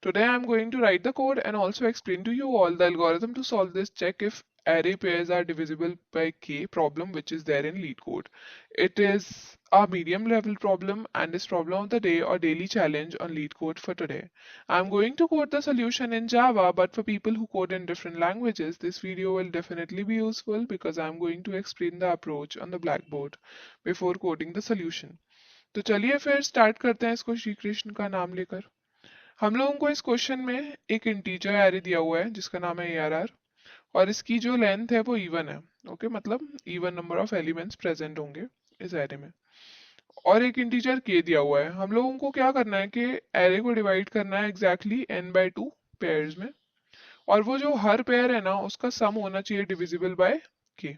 Today I am going to write the code and also explain to you all the algorithm to solve this check if array pairs are divisible by k problem which is there in LeetCode. It is a medium level problem and is problem of the day or daily challenge on LeetCode for today. I am going to code the solution in Java, but for people who code in different languages, this video will definitely be useful because I am going to explain the approach on the blackboard before coding the solution. तो चलिए फिर start करते हैं इसको श्री कृष्ण का नाम लेकर। हम लोगों को इस क्वेश्चन में एक इंटीजर एरे दिया हुआ है जिसका नाम है ARR और इसकी जो लेंथ है वो इवन है। ओके, मतलब even number of elements present होंगे इस एरे में और एक इंटीजर k दिया हुआ है। हम लोगों को क्या करना है कि एरे को डिवाइड करना है एग्जैक्टली n/2 पेयर्स में और वो जो हर पेयर है ना उसका सम होना चाहिए डिविजिबल बाय k।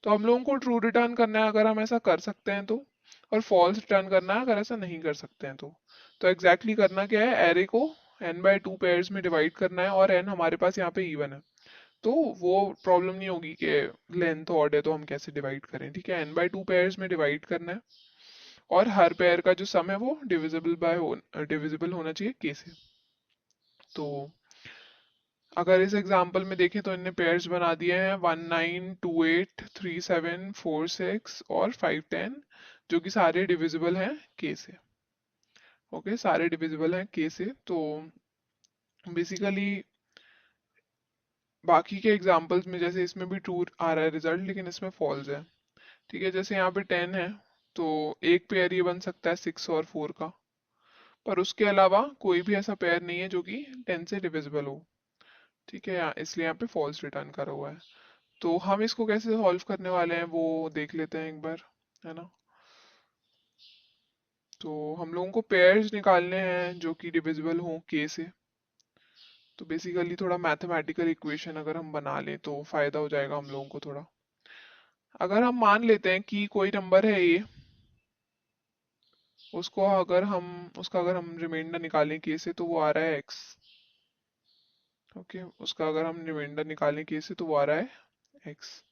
तो हम लोगों को ट्रू रिटर्न करना है अगर हम ऐसा कर सकते हैं तो, और फॉल्स रिटर्न करना है अगर ऐसा नहीं कर सकते हैं तो एग्जैक्टली करना क्या है, एरे को n/2 पेयर्स में डिवाइड करना है और n हमारे पास यहाँ पे इवन है तो वो प्रॉब्लम नहीं होगी कि लेंथ ऑड है तो हम कैसे डिवाइड करें। ठीक है, n/2 पेयर्स में डिवाइड करना है और हर पेयर का जो सम है वो डिविजिबल होना चाहिए k से। तो अगर इस एग्जाम्पल में देखें तो इनने पेयर्स बना दिए हैं 19283746 और 510 जो कि सारे डिविजिबल हैं k से। ओके, सारे डिविजिबल हैं k से। तो बेसिकली बाकी के एग्जाम्पल्स में जैसे इसमें भी ट्रू आ रहा है रिजल्ट लेकिन इसमें फॉल्स है। ठीक है, जैसे यहाँ पे 10 है तो एक पेयर ये बन सकता है 6 और 4 का, पर उसके अलावा कोई भी ऐसा पेयर नहीं है जो कि 10 से डिविजिबल हो। ठीक है, इसलिए यहाँ पे फॉल्स रिटर्न करा हुआ है। तो हम इसको कैसे सॉल्व करने वाले हैं वो देख लेते हैं एक बार, है ना। तो हम लोगों को पेयर्स निकालने हैं जो कि डिविजिबल हों k से। तो बेसिकली थोड़ा मैथमेटिकल इक्वेशन अगर हम बना लें तो फायदा हो जाएगा हम लोगों को थोड़ा। अगर हम मान लेते हैं कि कोई नंबर है a, उसका अगर हम रिमाइंडर निकालें k से तो वो आ रहा है x। ओके, उसका अगर हम रिमाइंडर निकालें k से तो वो आ रहा है x।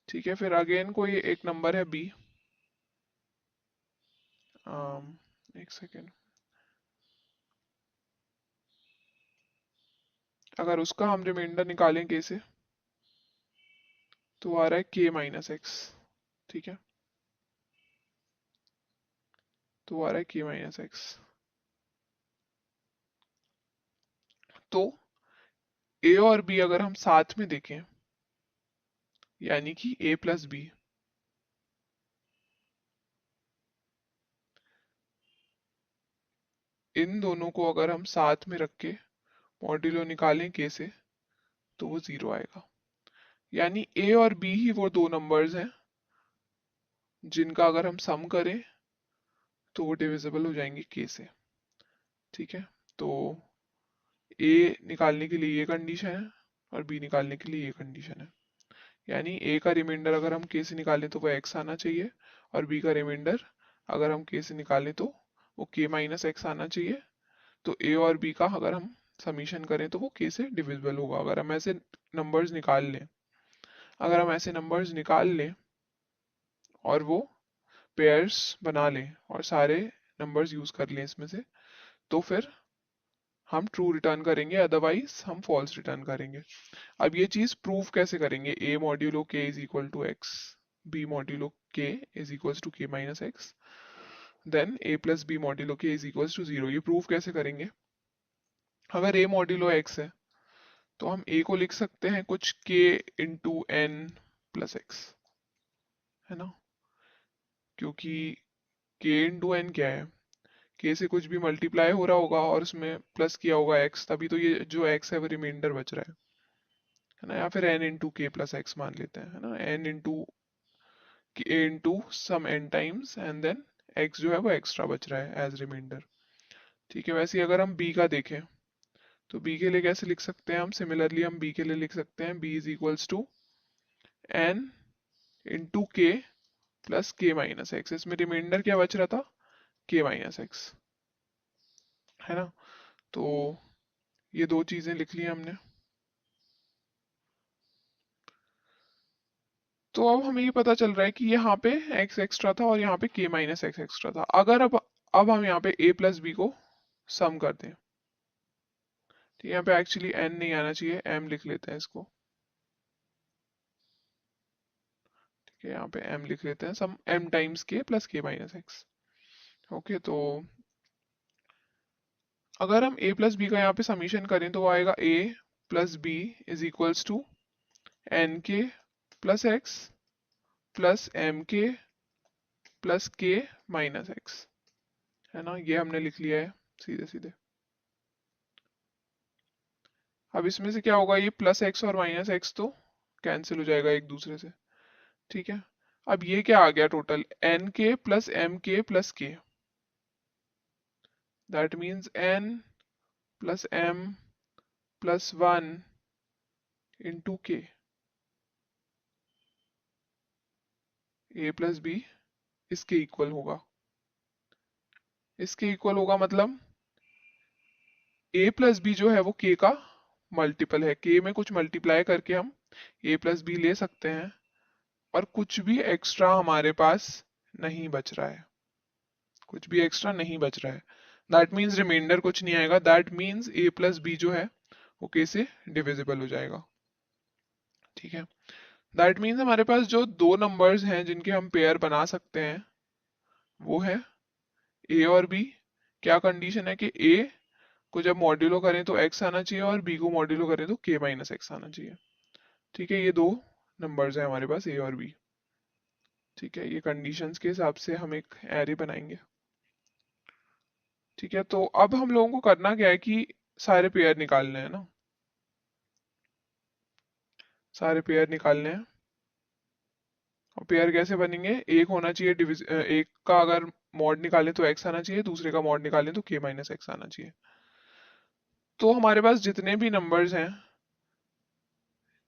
ठीक है, फिर अगेन कोई एक नंबर है b, एक सेकेंड, अगर उसका हम रिमाइंडर निकालें k से तो आ रहा है k-x। ठीक है, तो आ रहा है k-x। तो a और b अगर हम साथ में देखें यानी कि a प्लस b, इन दोनों को अगर हम साथ में रख के मॉड्यूलो निकालें k से तो वो 0 आएगा। यानी a और b ही वो दो नंबर्स हैं जिनका अगर हम सम करें तो वो डिविजिबल हो जाएंगे k से। ठीक है, तो a निकालने के लिए ये कंडीशन है और b निकालने के लिए ये कंडीशन है। यानी a का रिमाइंडर अगर हम k से निकालें तो वो x आना चाहिए और b का रिमाइंडर अगर हम k से निकालें तो वो k-x आना चाहिए। तो a और b का अगर हम समीशन करें तो वो k से डिविजिबल होगा अगर हम ऐसे नंबर्स निकाल लें। अगर हम ऐसे नंबर्स निकाल लें और वो पेयर्स बना लें और सारे नंबर्स यूज कर लें इसमें से, तो फिर हम ट्रू रिटर्न करेंगे, अदरवाइज हम फॉल्स रिटर्न करेंगे। अब ये चीज प्रूव कैसे करेंगे, a modulo k is equal to x, b modulo k is equal to k-x, then a plus b modulo k is equal to 0। ये प्रूव कैसे करेंगे, अगर a मॉड्यूलो x है तो हम a को लिख सकते हैं कुछ k into n plus x, है ना, क्योंकि k इंटू n क्या है, k से कुछ भी मल्टीप्लाई हो रहा होगा और उसमें प्लस किया होगा x, तभी तो ये जो x है वो रिमाइंडर बच रहा है ना। या फिर n into k plus x मान लेते हैं, है ना, n into k into sum n times and then x जो है वो एक्स्ट्रा बच रहा है एज रिमाइंडर। ठीक है, वैसे ही अगर हम b का देखें तो b के लिए कैसे लिख सकते हैं हम, सिमिलरली हम b के लिए लिख सकते हैं b is equals to n into k plus k-x। इसमें रिमाइंडर क्या बच रहा था, k-x, है ना। तो ये दो चीजें लिख ली हमने। तो अब हमें ये पता चल रहा है कि यहाँ पे x एक्स्ट्रा था और यहाँ पे k-x एक्स्ट्रा था। अगर अब हम यहाँ पे a प्लस बी को सम कर दें तो यहाँ पे एक्चुअली n नहीं आना चाहिए, m लिख लेते हैं इसको। ठीक है, यहाँ पे m लिख लेते हैं, सम m times k plus k minus x. Okay, तो अगर हम a प्लस बी का यहाँ पे समीशन करें तो वो आएगा a plus B is equals to N K plus X plus M K plus K minus X, है ना। ये हमने लिख लिया है सीधे सीधे। अब इसमें से क्या होगा, ये प्लस एक्स और माइनस एक्स तो कैंसिल हो जाएगा एक दूसरे से। ठीक है, अब ये क्या आ गया total, N K plus M K plus K, that means N plus M plus one into K, A plus B इसके इक्वल होगा। इसके इक्वल होगा मतलब ए प्लस बी जो है वो के का मल्टीपल है, के में कुछ मल्टीप्लाई करके हम ए प्लस बी ले सकते हैं, और कुछ भी एक्स्ट्रा हमारे पास नहीं बच रहा है, कुछ भी एक्स्ट्रा नहीं बच रहा है। दैट मीन्स रिमाइंडर कुछ नहीं आएगा, that means A plus B जो है वो के से डिविजिबल हो जाएगा। ठीक है, दैट मीन्स हमारे पास जो दो नंबर्स हैं जिनके हम पेयर बना सकते हैं वो है ए और बी। क्या कंडीशन है कि ए को जब मॉड्यूलो करें तो x आना चाहिए और b को मॉड्यूलो करें तो k माइनस एक्स आना चाहिए। ठीक है, ये दो नंबर्स हैं हमारे पास a और b। ठीक है, ये कंडीशंस के हिसाब से हम एक एरे बनाएंगे। ठीक है, तो अब हम लोगों को करना क्या है कि सारे पेयर निकालने हैं ना, सारे पेयर निकालने हैं। और पेयर कैसे बनेंगे, एक होना चाहिए एक का अगर मॉड निकालें तो x आना चाहिए, दूसरे का मॉड निकालें तो k माइनस एक्स आना चाहिए। तो हमारे पास जितने भी नंबर्स हैं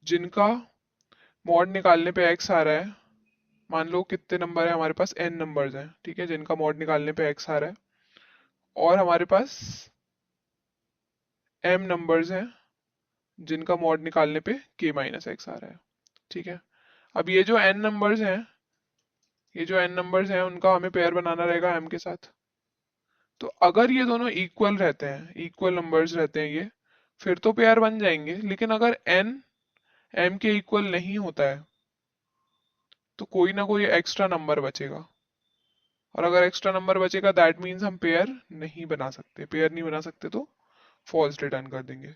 जिनका मॉड निकालने पे x आ रहा है, मान लो कितने नंबर है हमारे पास, n नंबर्स हैं, ठीक है, जिनका मॉड निकालने पे x आ रहा है, और हमारे पास m नंबर्स हैं जिनका मॉड निकालने पे k माइनस एक्स आ रहा है। ठीक है, अब ये जो n नंबर्स हैं, ये जो n नंबर्स हैं उनका हमें पेयर बनाना रहेगा m के साथ। तो अगर ये दोनों इक्वल रहते हैं, इक्वल नंबर्स रहते हैं ये, फिर तो पेयर बन जाएंगे। लेकिन अगर n m के इक्वल नहीं होता है तो कोई ना कोई एक्स्ट्रा नंबर बचेगा, और अगर एक्स्ट्रा नंबर बचेगा दैट मीन्स हम पेयर नहीं बना सकते। पेयर नहीं बना सकते तो फॉल्स रिटर्न कर देंगे।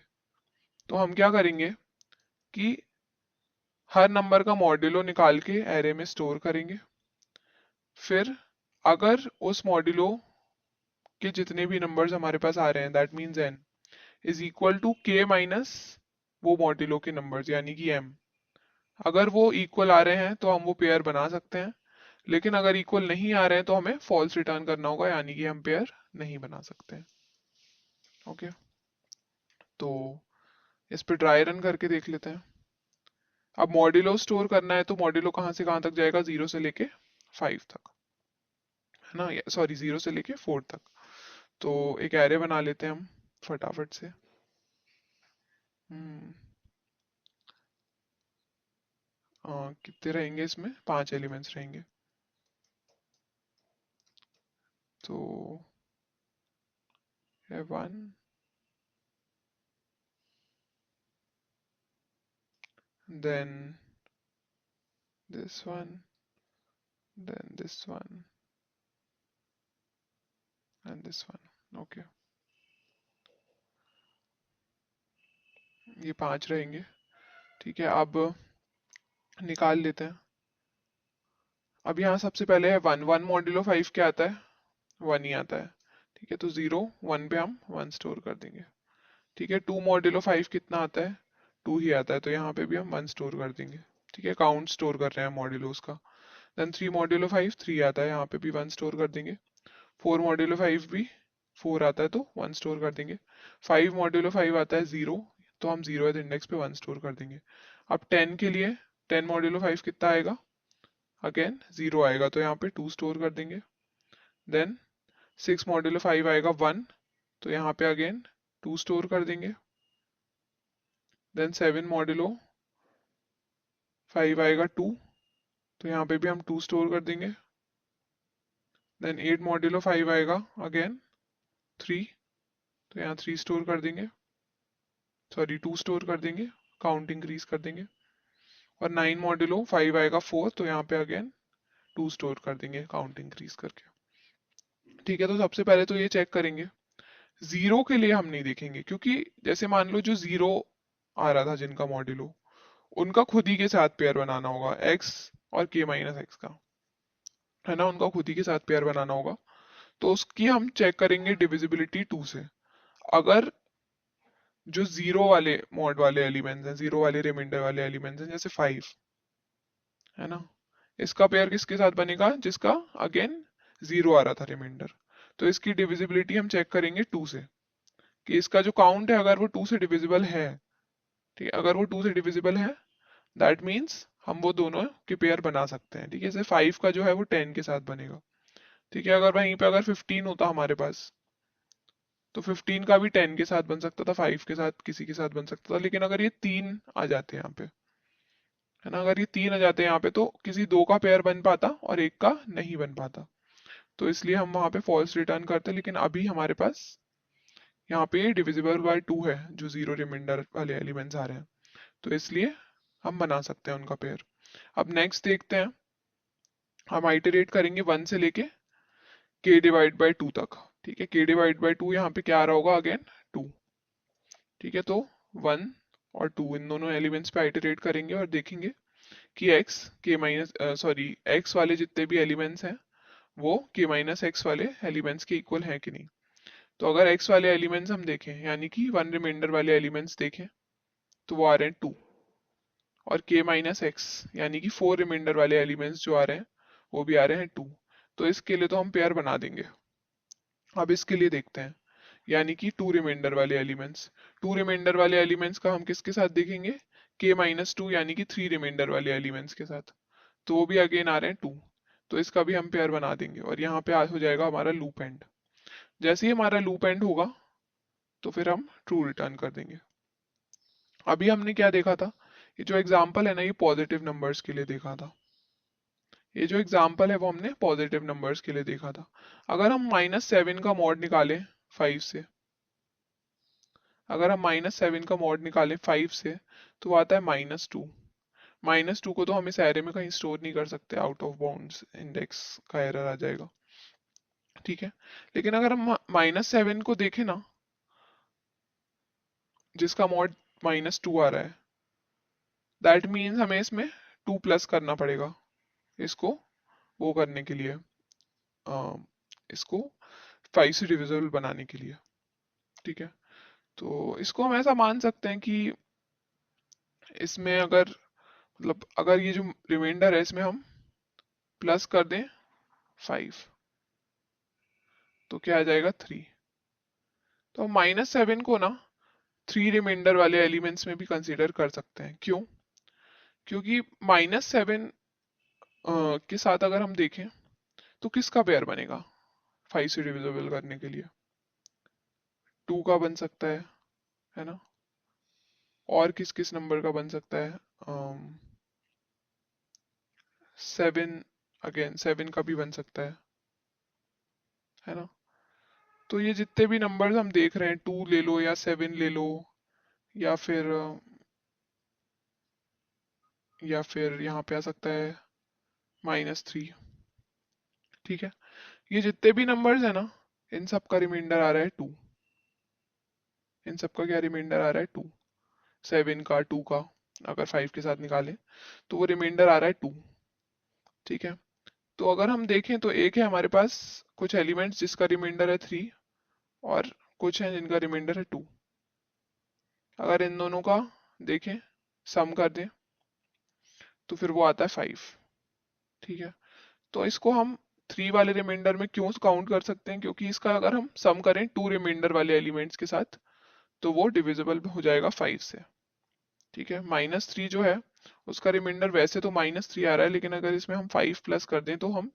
तो हम क्या करेंगे कि हर नंबर का मॉड्यूलो निकाल के एरे में स्टोर करेंगे, फिर अगर उस मॉड्यूलो के जितने भी नंबर्स हमारे पास आ रहे हैं that means n is equal to k minus वो मॉड्यूलो के नंबर्स यानी कि m, अगर वो इक्वल आ रहे हैं तो हम वो पेयर बना सकते हैं। लेकिन अगर इक्वल नहीं आ रहे हैं तो हमें फॉल्स रिटर्न करना होगा, यानी कि हम पेयर नहीं बना सकते। ओके, तो इस पे ट्राई रन करके देख लेते हैं। अब मॉड्यूलो स्टोर करना है तो मॉड्यूलो कहाँ से कहाँ तक जाएगा, 0 से लेके 5 तक, है ना, सॉरी 0 से लेके 4 तक। तो एक एरे बना लेते हैं हम फटाफट से। हम्म, कितने रहेंगे इसमें, 5 एलिमेंट्स रहेंगे। तो है 1, then this one, then this one and this one। Okay, ये 5 रहेंगे। ठीक है, अब निकाल लेते हैं। अब यहाँ सबसे पहले है 1, 1 मॉड्यूलो 5 क्या आता है, 1 ही आता है। ठीक है, तो 0 1 पे हम 1 स्टोर कर देंगे। ठीक है, 2 मॉड्यूलो 5 कितना आता है, 2 ही आता है, तो यहाँ पे भी हम 1 स्टोर कर देंगे। ठीक है, काउंट स्टोर कर रहे हैं मॉड्यूलोस का। देन 3 मॉड्यूलो 5 3 आता है, यहाँ पे भी 1 स्टोर कर देंगे। 4 मॉड्यूलो 5 भी 4 आता है तो 1 स्टोर कर देंगे। 5 मॉड्यूलो 5 आता है 0, तो हम 0th इंडेक्स पे 1 स्टोर कर देंगे। अब 10 के लिए 10 मॉड्यूलो 5 कितना आएगा, अगेन 0 आएगा, तो यहाँ पे 2 स्टोर कर देंगे। देन 6 मॉड्यूलो 5 आएगा 1, तो यहाँ पे अगेन 2 स्टोर कर देंगे। देन 7 मॉड्यूलो 5 आएगा 2, तो यहाँ पे भी हम 2 स्टोर कर देंगे। देन 8 मॉड्यूलो 5 आएगा अगेन 3, तो यहाँ 3 स्टोर कर देंगे। सॉरी 2 स्टोर कर देंगे, काउंट इंक्रीज कर देंगे, और 9 मॉड्यूलो 5 आएगा 4, तो यहाँ पे अगेन 2 स्टोर कर देंगे काउंट इंक्रीज करके। ठीक है, तो सबसे पहले तो ये चेक करेंगे, जीरो के लिए हम नहीं देखेंगे, क्योंकि जैसे मान लो जो जीरो आ रहा था जिनका मॉड्यूलो, उनका खुद ही के साथ पेयर बनाना होगा, एक्स और के माइनस एक्स का, है ना, उनका खुद ही के साथ पेयर बनाना होगा। तो उसकी हम चेक करेंगे डिविजिबिलिटी 2 से। अगर जो जीरो वाले मॉड वाले एलिमेंट्स हैं, जीरो वाले रिमाइंडर वाले एलिमेंट्स हैं, जैसे 5, है ना, इसका पेयर किसके साथ बनेगा, जिसका अगेन जीरो आ रहा था रिमाइंडर। तो इसकी डिविजिबिलिटी हम चेक करेंगे 2 से, कि इसका जो काउंट है अगर वो 2 से डिविजिबल है, ठीक है, अगर वो 2 से डिविजिबल है, दैट मीन्स हम वो दोनों के पेयर बना सकते हैं। ठीक है, जैसे 5 का जो है वो 10 के साथ बनेगा। ठीक है, अगर वहीं पे अगर 15 होता हमारे पास, तो 15 का भी 10 के साथ बन सकता था, 5 के साथ किसी के साथ बन सकता था, लेकिन अगर ये तीन आ जाते हैं यहाँ पे, है ना, अगर ये तीन आ जाते हैं यहाँ पे, तो किसी दो का पेयर बन पाता और एक का नहीं बन पाता, तो इसलिए हम वहां पे फॉल्स रिटर्न करते। लेकिन अभी हमारे पास यहाँ पे डिविजिबल बाय 2 है, जो जीरो रिमाइंडर वाले एलिमेंट्स आ रहे हैं, तो इसलिए हम बना सकते हैं उनका पेयर। अब नेक्स्ट देखते हैं, हम आइटरेट करेंगे 1 से लेके k डिवाइड बाई 2 तक। ठीक है, k डिवाइड बाई 2 यहाँ पे क्या आ रहा होगा, अगेन 2। ठीक है, तो 1 और 2 इन दोनों एलिमेंट्स पे आइटरेट करेंगे और देखेंगे कि x k minus sorry x वाले जितने भी एलिमेंट्स हैं वो k माइनस एक्स वाले एलिमेंट्स के इक्वल हैं कि नहीं। तो अगर x वाले एलिमेंट्स हम देखें, यानी कि वन रिमाइंडर वाले एलिमेंट्स देखें, तो वो आ रहे हैं 2, और k माइनस एक्स यानी कि 4 रिमाइंडर वाले एलिमेंट्स जो आ रहे हैं वो भी आ रहे हैं 2। तो इसके लिए तो हम पेयर बना देंगे। अब इसके लिए देखते हैं, यानी कि 2 रिमाइंडर वाले एलिमेंट्स, 2 रिमाइंडर वाले एलिमेंट्स का हम किसके साथ देखेंगे, k माइनस 2 यानी कि 3 रिमाइंडर वाले एलिमेंट्स के साथ, तो वो भी अगेन आ रहे हैं 2। तो इसका भी हम पेयर बना देंगे, और यहाँ पे हो जाएगा हमारा लूप एंड। जैसे ही हमारा लूप एंड होगा, तो फिर हम ट्रू रिटर्न कर देंगे। अभी हमने क्या देखा था, ये जो एग्जाम्पल है ना, ये पॉजिटिव नंबर्स के लिए देखा था। ये जो एग्जाम्पल है वो हमने पॉजिटिव नंबर्स के लिए देखा था। अगर हम -7 का मॉड निकालें 5 से, अगर हम -7 का मॉड निकालें 5 से, तो वो आता है -2। -2 को तो हम इस एरे में कहीं स्टोर नहीं कर सकते, आउट ऑफ बाउंड्स इंडेक्स का एरर आ जाएगा। ठीक है, लेकिन अगर हम -7 को देखें ना, जिसका मॉड -2 आ रहा है, दैट मीन्स हमें इसमें 2 प्लस करना पड़ेगा, इसको वो करने के लिए, अ, इसको 5 से डिविजिबल बनाने के लिए। ठीक है, तो इसको हम ऐसा मान सकते हैं कि इसमें अगर, मतलब अगर ये जो रिमाइंडर है इसमें हम प्लस कर दें 5, तो क्या आ जाएगा 3। तो हम -7 को ना 3 रिमाइंडर वाले एलिमेंट्स में भी कंसीडर कर सकते हैं। क्यों? क्योंकि -7 के साथ अगर हम देखें, तो किसका पेयर बनेगा 5 से डिविजिबल करने के लिए, 2 का बन सकता है ना, और किस किस नंबर का बन सकता है, 7, अगेन 7 का भी बन सकता है ना। तो ये जितने भी नंबर्स हम देख रहे हैं, 2 ले लो या 7 ले लो, या फिर यहाँ पे आ सकता है -3। ठीक है, ये जितने भी नंबर्स है ना, इन सब का रिमाइंडर आ रहा है 2। इन सब का क्या रिमाइंडर आ रहा है 2, 7 का, 2 का, अगर 5 के साथ निकालें तो वो रिमाइंडर आ रहा है 2। ठीक है, तो अगर हम देखें तो एक है हमारे पास कुछ एलिमेंट्स जिसका रिमाइंडर है 3, और कुछ हैं जिनका रिमाइंडर है 2। अगर इन दोनों का देखें, सम कर दें, तो फिर वो आता है 5। ठीक है, तो इसको हम 3 वाले रिमाइंडर में क्यों काउंट कर सकते हैं, क्योंकि इसका अगर हम सम करें 2 रिमाइंडर वाले एलिमेंट्स के साथ, तो वो डिविजिबल हो जाएगा 5 से। ठीक है, -3 जो है उसका रिमाइंडर वैसे तो -3 आ रहा है, लेकिन अगर इसमें हम 5 प्लस कर दें, तो हम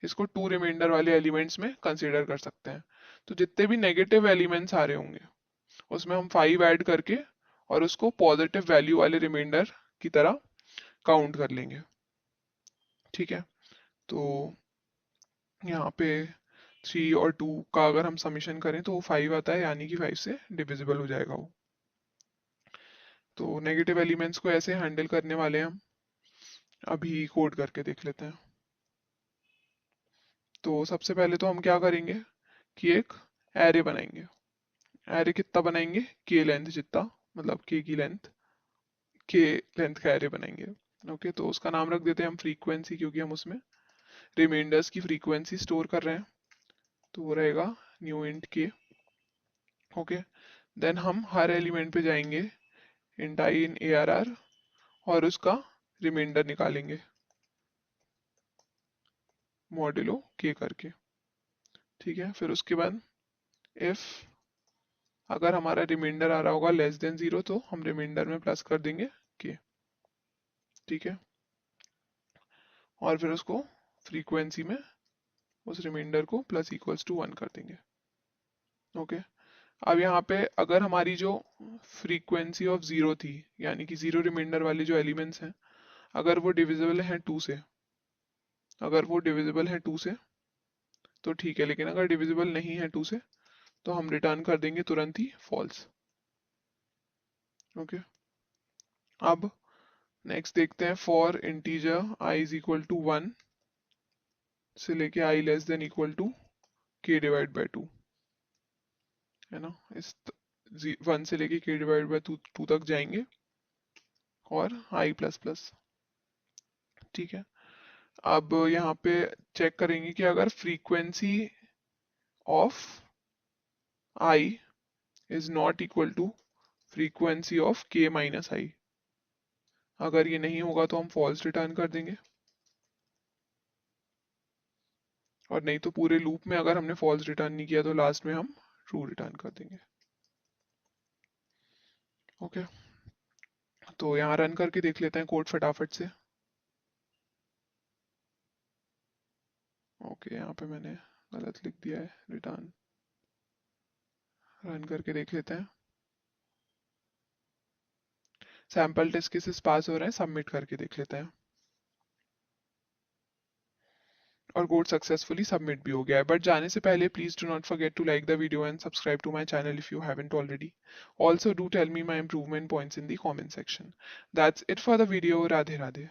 इसको 2 रिमाइंडर वाले एलिमेंट्स में कंसीडर कर सकते हैं। तो जितने भी नेगेटिव एलिमेंट्स आ रहे होंगे, उसमें हम 5 ऐड करके और उसको पॉजिटिव वैल्यू वाले रिमाइंडर की तरह काउंट कर लेंगे। ठीक है, तो यहाँ पे 3 और 2 का अगर हम समीशन करें, तो वो 5 आता है, यानी कि 5 से डिविजिबल हो जाएगा वो। तो नेगेटिव एलिमेंट्स को ऐसे हैंडल करने वाले हैं हम, अभी कोड करके देख लेते हैं। तो सबसे पहले तो हम क्या करेंगे कि एक एरे बनाएंगे। एरे कितना बनाएंगे, के लेंथ जितना, मतलब के की लेंथ, के लेंथ का एरे बनाएंगे। ओके, तो उसका नाम रख देते हैं हम फ्रीक्वेंसी, क्योंकि हम उसमें रिमाइंडर्स की फ्रीक्वेंसी स्टोर कर रहे हैं। तो वो रहेगा न्यू इंट के। ओके, देन हम हर एलिमेंट पे जाएंगे, इंट आई इन ARR, और उसका रिमाइंडर निकालेंगे मॉड्यूलो के करके। ठीक है, फिर उसके बाद इफ अगर हमारा रिमाइंडर आ रहा होगा लेस देन 0, तो हम रिमाइंडर में प्लस कर देंगे के। ठीक है, और फिर उसको फ्रीक्वेंसी में उस रिमाइंडर को प्लस इक्वल्स टू 1 कर देंगे। ओके, अब यहाँ पे अगर हमारी जो फ्रीक्वेंसी ऑफ 0 थी, यानी कि 0 रिमाइंडर वाले जो एलिमेंट्स हैं, अगर वो डिविजिबल हैं 2 से, अगर वो डिविजिबल हैं 2 से तो ठीक है, लेकिन अगर डिविजिबल नहीं है 2 से तो हम रिटर्न कर देंगे तुरंत ही फॉल्स। ओके, अब नेक्स्ट देखते हैं for integer i is equal to 1 से लेके i less than equal to k divide by 2, है ना। इस 1 से लेके k डिवाइड बाई 2 तक जाएंगे, और i प्लस प्लस। ठीक है, अब यहाँ पे चेक करेंगे कि अगर frequency of i is not equal to frequency of k minus i, अगर ये नहीं होगा तो हम फॉल्स रिटर्न कर देंगे, और नहीं तो पूरे लूप में अगर हमने फॉल्स रिटर्न नहीं किया तो लास्ट में हम ट्रू रिटर्न कर देंगे। ओके, तो यहाँ रन करके देख लेते हैं कोड फटाफट से। ओके, यहाँ पे मैंने गलत लिख दिया है रिटर्न। रन करके देख लेते हैं। सैंपल टेस्ट केसेस पास हो रहे हैं, सबमिट करके देख लेते हैं। और कोड सक्सेसफुली सबमिट भी हो गया है। बट जाने से पहले please do not forget to like the video and subscribe to my channel if you haven't already. Also do tell me my improvement points in the comment section. That's it for the video. Radhe Radhe.